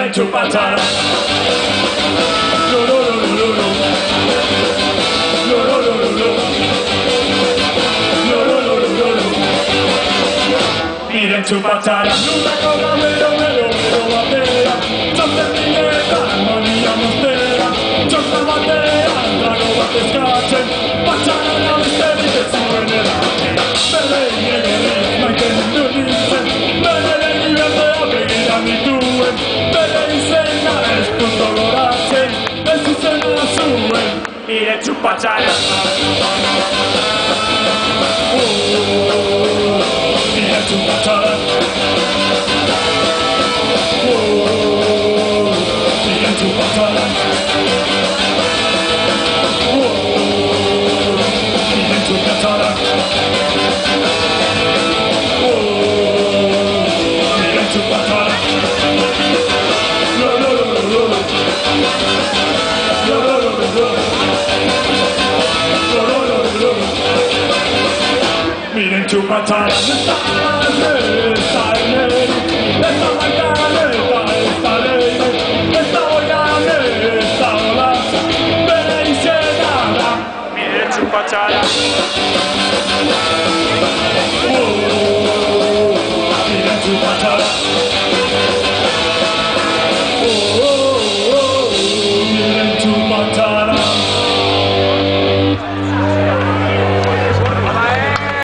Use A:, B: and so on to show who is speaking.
A: Miren tu patada. Miren tu patada. Nunca cobra mero batera. Ciągle pineta, Maria Mostera. Ciągle batera, drago bate skaczem. Patrzana na wystery, te słynne raty. Bele i nie gry, majten dunicem. Bele i wiele, obiega mi tułem. Bele i sena, es punto lorace. Es tu sena sułem. Miren tu patada. Miren tu patada. Miren tu patada. Miren tu patada. Miren tu patada. Miren tu patada.